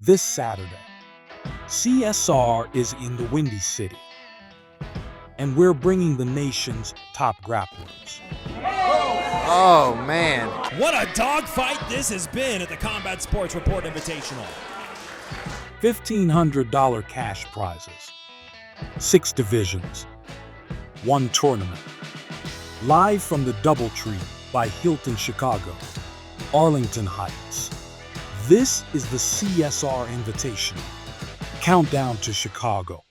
This Saturday, CSR is in the Windy City, and we're bringing the nation's top grapplers. Oh, man. What a dogfight this has been at the Combat Sports Report Invitational. $1,500 cash prizes, 6 divisions, 1 tournament. Live from the DoubleTree by Hilton Chicago, Arlington Heights. This is the CSR Invitational, Countdown to Chicago.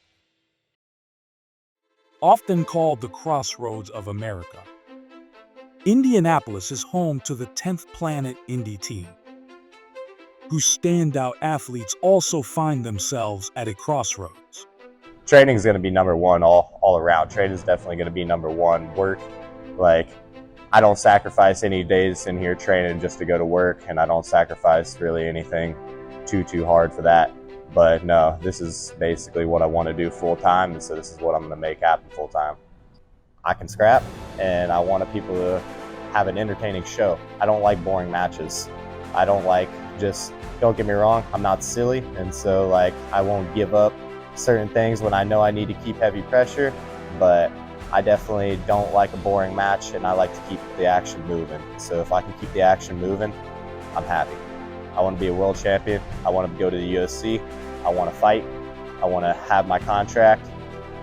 Often called the Crossroads of America, Indianapolis is home to the 10th Planet Indy team, whose standout athletes also find themselves at a crossroads. Training is going to be number one all around. Training is definitely going to be number one. Work, I don't sacrifice any days in here training just to go to work, and I don't sacrifice really anything too hard for that. But no, this is basically what I want to do full time, and so this is what I'm going to make happen full time. I can scrap, and I want people to have an entertaining show. I don't like boring matches. I don't like don't get me wrong, I'm not silly, and so I won't give up certain things when I know I need to keep heavy pressure, but I definitely don't like a boring match, and I like to keep the action moving. So if I can keep the action moving, I'm happy. I want to be a world champion. I want to go to the UFC. I want to fight. I want to have my contract.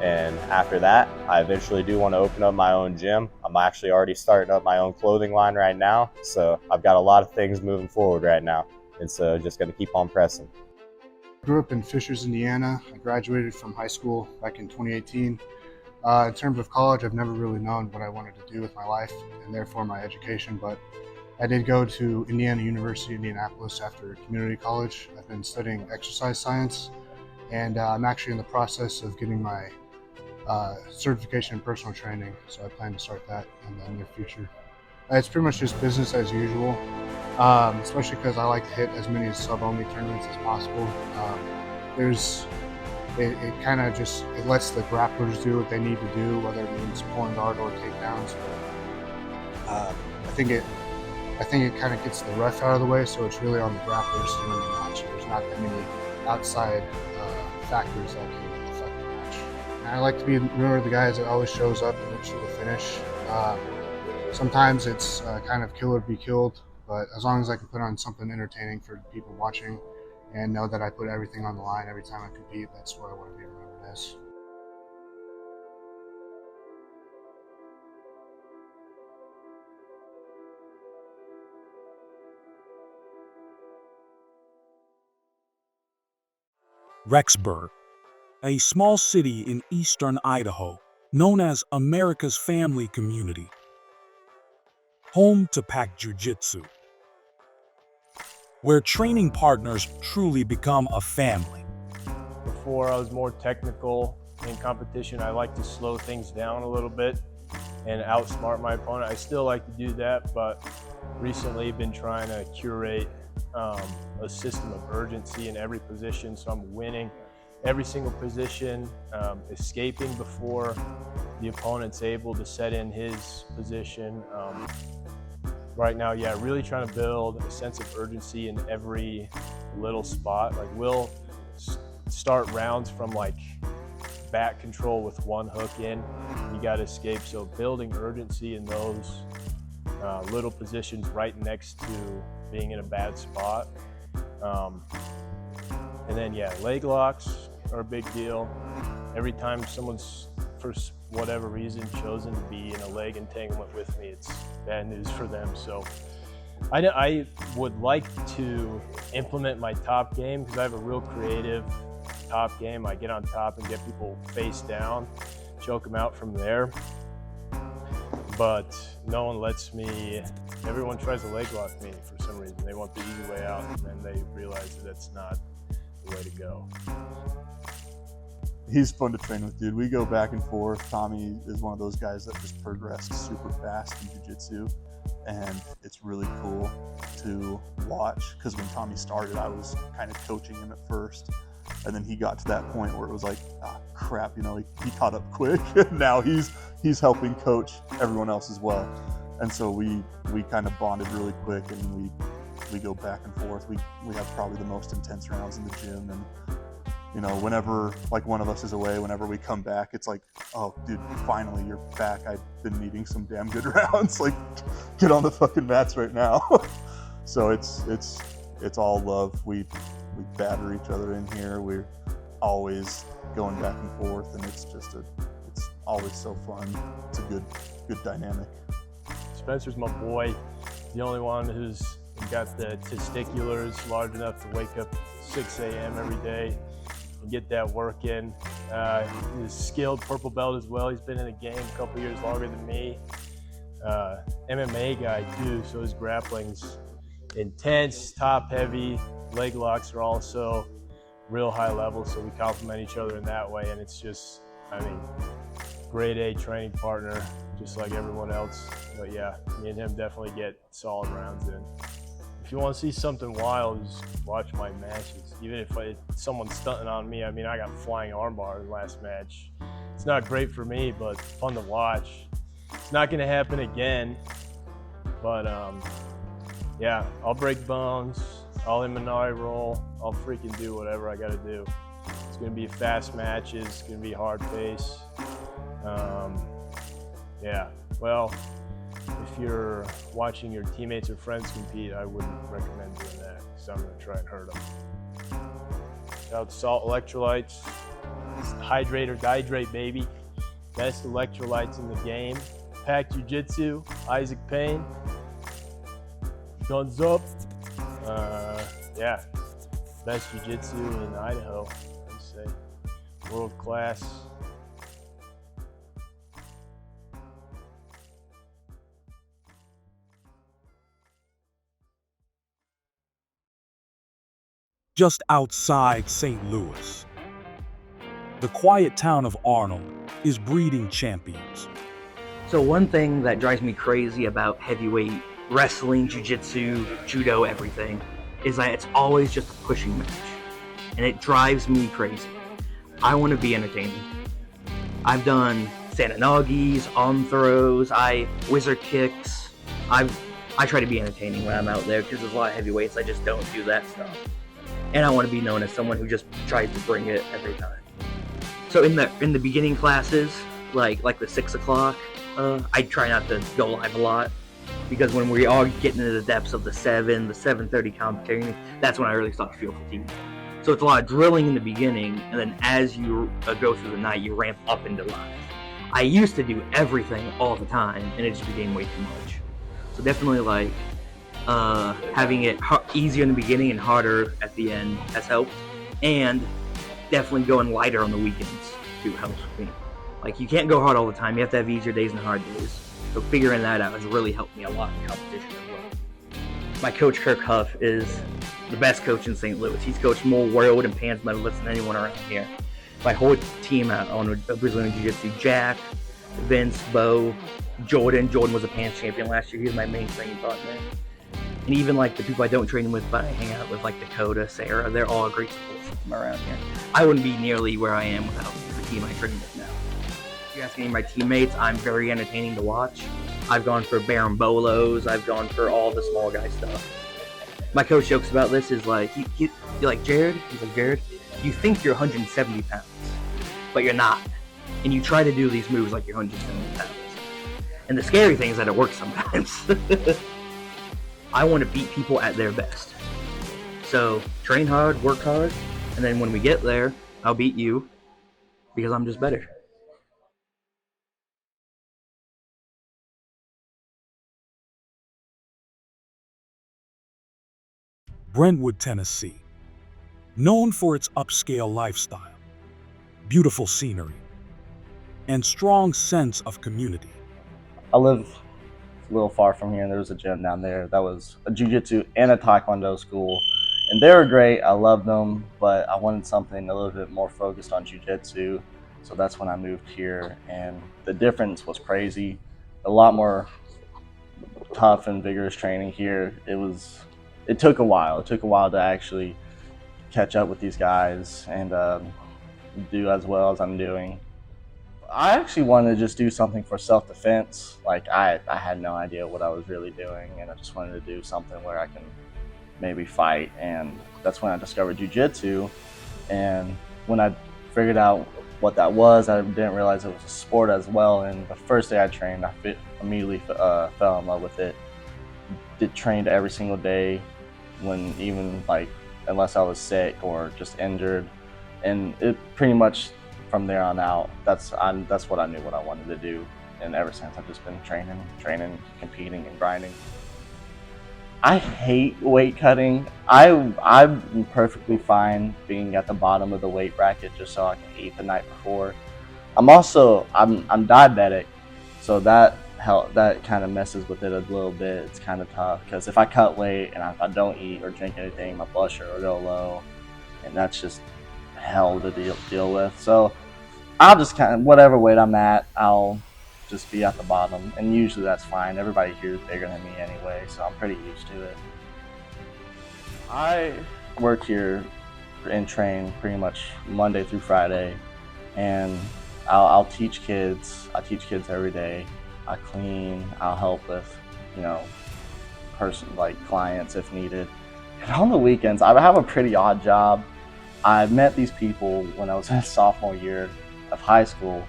And after that, I eventually do want to open up my own gym. I'm actually already starting up my own clothing line right now. So I've got a lot of things moving forward right now. And so just going to keep on pressing. I grew up in Fishers, Indiana. I graduated from high school back in 2018. In terms of college, I've never really known what I wanted to do with my life and therefore my education, but I did go to Indiana University, Indianapolis after community college. I've been studying exercise science, and I'm actually in the process of getting my certification in personal training, so I plan to start that in the near future. It's pretty much just business as usual, especially because I like to hit as many sub-only tournaments as possible. It kind of just lets the grapplers do what they need to do, whether it means pulling guard or takedowns. I think it kind of gets the ref out of the way, so it's really on the grapplers to win the match. There's not that many outside factors that can affect the match. And I like to be one of the guys that always shows up and looks to the finish. Sometimes it's kind of kill or be killed, but as long as I can put on something entertaining for people watching and know that I put everything on the line every time I compete, that's what I want to be remembered as. Rexburg, a small city in eastern Idaho, known as America's family community, home to Pack Jiu-Jitsu, where training partners truly become a family. Before I was more technical in competition, I like to slow things down a little bit and outsmart my opponent. I still like to do that, but recently I've been trying to curate a system of urgency in every position, so I'm winning every single position, escaping before the opponent's able to set in his position. Right now, really trying to build a sense of urgency in every little spot. We'll start rounds from back control with one hook in, you got to escape. So building urgency in those little positions right next to being in a bad spot. And then leg locks are a big deal. Every time someone's, for whatever reason, chosen to be in a leg entanglement with me, it's bad news for them. So I would like to implement my top game because I have a real creative top game. I get on top and get people face down, choke them out from there. But no one lets me, everyone tries to leg lock me for some reason. They want the easy way out, and then they realize that that's not the way to go. He's fun to train with, dude. We go back and forth. Tommy is one of those guys that just progressed super fast in jiu-jitsu, and it's really cool to watch because when Tommy started, I was kind of coaching him at first, and then he got to that point where it was like, crap, he caught up quick. Now he's helping coach everyone else as well, and so we kind of bonded really quick, and we we go back and forth. We have probably the most intense rounds in the gym, and you know, whenever like one of us is away, whenever we come back, it's like, oh dude, finally you're back. I've been needing some damn good rounds. Like, get on the fucking mats right now. So it's all love. We batter each other in here. We're always going back and forth, and it's always so fun. It's a good dynamic. Spencer's my boy. The only one who's got the testiculars large enough to wake up 6 a.m. every day and get that work in. He's a skilled purple belt as well. He's been in the game a couple years longer than me. MMA guy too, so his grappling's intense, top heavy. Leg locks are also real high level, so we complement each other in that way. And it's just, I mean, grade A training partner, just like everyone else. But yeah, me and him definitely get solid rounds in. If you want to see something wild, just watch my matches. Even if someone's stunting on me, I mean, I got flying armbar in the last match. It's not great for me, but fun to watch. It's not going to happen again, but yeah, I'll break bones, I'll Imanari roll, I'll freaking do whatever I got to do. It's going to be fast matches, it's going to be hard pace. Yeah, well, if you're watching your teammates or friends compete, I wouldn't recommend doing that because I'm going to try and hurt them. Shout out to Salt Electrolytes. Hydrate or dihydrate, baby. Best electrolytes in the game. Pack Jiu-Jitsu, Isaac Payne. Guns up. Yeah, best Jiu-Jitsu in Idaho, I'd say. World class. Just outside St. Louis, the quiet town of Arnold is breeding champions. So one thing that drives me crazy about heavyweight wrestling, jiu-jitsu, judo, everything, is that it's always just a pushing match. And it drives me crazy. I want to be entertaining. I've done Sananagis, arm throws, wizard kicks. I try to be entertaining when I'm out there because there's a lot of heavyweights, I just don't do that stuff. And I want to be known as someone who just tries to bring it every time. So in the beginning classes, like the 6 o'clock, I try not to go live a lot because when we are getting into the depths of the 7:30 commentary, that's when I really start to feel fatigued. So it's a lot of drilling in the beginning, and then as you go through the night, you ramp up into live. I used to do everything all the time, and it just became way too much. So definitely having it easier in the beginning and harder at the end has helped, and definitely going lighter on the weekends too helps with me. Like, you can't go hard all the time, you have to have easier days and hard days. So figuring that out has really helped me a lot in competition as well. My coach Kirk Huff is the best coach in St. Louis. He's coached more world and PANS medalists than anyone around here. My whole team out on Brazilian Jiu-Jitsu, Jack, Vince, Bo, Jordan. Jordan was a PANS champion last year. He was my main training partner. And even the people I don't train with, but I hang out with, Dakota, Sarah, they're all a great support system around here. I wouldn't be nearly where I am without the team I train with now. If you ask any of my teammates, I'm very entertaining to watch. I've gone for Barambolos, I've gone for all the small guy stuff. My coach jokes about this, is you're like, Jared? He's like, Jared, you think you're 170 pounds, but you're not. And you try to do these moves like you're 170 pounds. And the scary thing is that it works sometimes. I want to beat people at their best. So train hard, work hard, and then when we get there, I'll beat you because I'm just better. Brentwood, Tennessee, known for its upscale lifestyle, beautiful scenery, and strong sense of community. I live a little far from here, and there was a gym down there that was a jiu-jitsu and a taekwondo school, and they were great. I loved them, but I wanted something a little bit more focused on jiu-jitsu, so that's when I moved here, and the difference was crazy. A lot more tough and vigorous training here. It took a while. It took a while to actually catch up with these guys and do as well as I'm doing. I actually wanted to just do something for self-defense. I had no idea what I was really doing, and I just wanted to do something where I can maybe fight. And that's when I discovered jiu-jitsu. And when I figured out what that was, I didn't realize it was a sport as well. And the first day I trained, I immediately fell in love with it. Trained every single day, when even like unless I was sick or just injured, and it pretty much from there on out, that's what I knew what I wanted to do. And ever since, I've just been training, competing, and grinding. I hate weight cutting. I'm perfectly fine being at the bottom of the weight bracket just so I can eat the night before. I'm diabetic, so that kind of messes with it a little bit. It's kind of tough because if I cut weight and if I don't eat or drink anything, my blood sugar will go low, and that's just hell to deal with. So I'll just kind of, whatever weight I'm at, I'll just be at the bottom, and usually that's fine. Everybody here is bigger than me anyway, so I'm pretty used to it. I work here and train pretty much Monday through Friday, and I'll teach kids. I teach kids every day. I clean. I'll help with, clients if needed. And on the weekends, I have a pretty odd job. I met these people when I was in sophomore year of high school,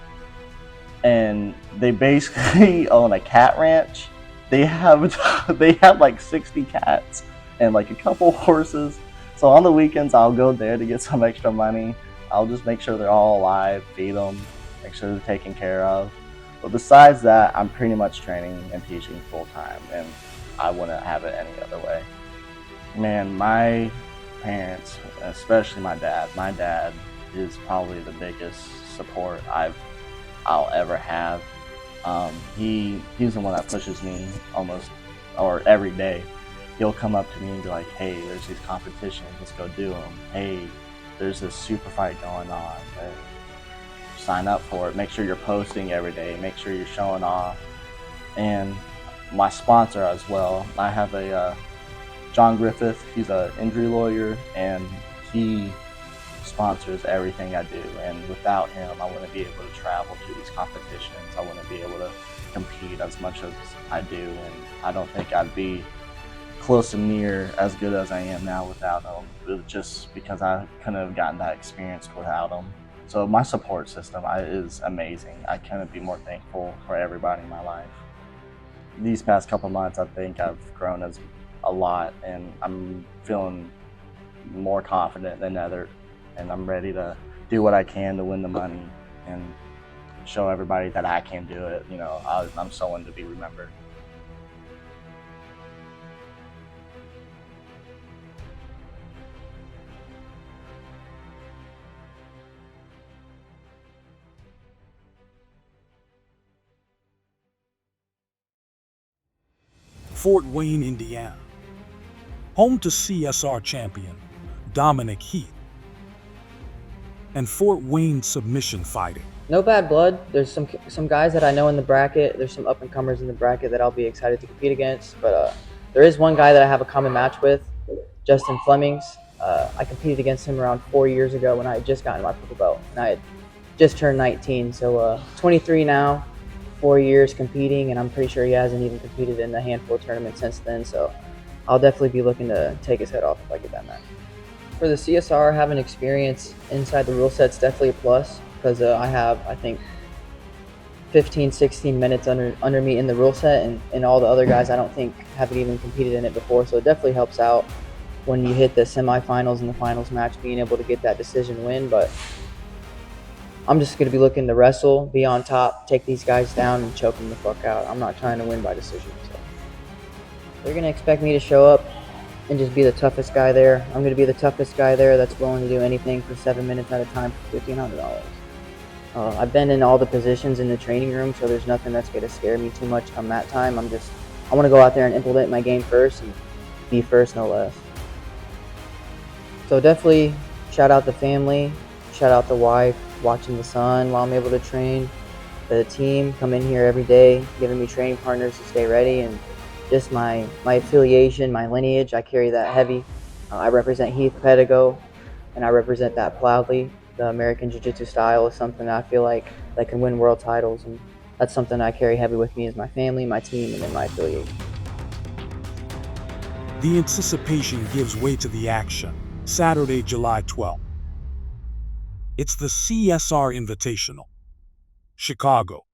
and they basically own a cat ranch. They have like 60 cats and like a couple horses. So on the weekends, I'll go there to get some extra money. I'll just make sure they're all alive, feed them, make sure they're taken care of. But besides that, I'm pretty much training and teaching full time, and I wouldn't have it any other way. Man, my parents, especially my dad is probably the biggest support I'll ever have. He's the one that pushes me every day. He'll come up to me and be like, hey, there's these competitions, let's go do them. Hey, there's this super fight going on. Sign up for it. Make sure you're posting every day. Make sure you're showing off. And my sponsor as well. I have a John Griffith. He's an injury lawyer, and he sponsors everything I do. And without him, I wouldn't be able to travel to these competitions. I wouldn't be able to compete as much as I do. And I don't think I'd be close to near as good as I am now without him, just because I couldn't have gotten that experience without him. So my support system is amazing. I couldn't be more thankful for everybody in my life. These past couple months, I think I've grown as a lot, and I'm feeling more confident than ever, and I'm ready to do what I can to win the money and show everybody that I can do it. I'm someone to be remembered. Fort Wayne, Indiana, home to CSR champion Dominic Heath and Fort Wayne submission fighting. No bad blood. There's some guys that I know in the bracket. There's some up-and-comers in the bracket that I'll be excited to compete against. But there is one guy that I have a common match with, Justin Flemings. I competed against him around 4 years ago when I had just gotten my purple belt, and I had just turned 19. So 23 now. 4 years competing, and I'm pretty sure he hasn't even competed in a handful of tournaments since then, so I'll definitely be looking to take his head off if I get that match. For the CSR, having experience inside the rule set's definitely a plus, because I have, I think, 15, 16 minutes under me in the rule set, and all the other guys I don't think haven't even competed in it before, so it definitely helps out when you hit the semifinals and the finals match, being able to get that decision win. But I'm just going to be looking to wrestle, be on top, take these guys down, and choke them the fuck out. I'm not trying to win by decision. So they're going to expect me to show up and just be the toughest guy there. I'm going to be the toughest guy there that's willing to do anything for 7 minutes at a time for $1,500. I've been in all the positions in the training room, so there's nothing that's going to scare me too much come that time. I want to go out there and implement my game first and be first, no less. So definitely shout out the family, shout out the wife, watching the son while I'm able to train, the team come in here every day, giving me training partners to stay ready, and just my affiliation, my lineage, I carry that heavy. I represent Heath Pedigo, and I represent that proudly. The American Jiu-Jitsu style is something that I feel like that can win world titles, and that's something I carry heavy with me as my family, my team, and then my affiliation. The anticipation gives way to the action. Saturday, July 12th. It's the CSR Invitational. Chicago.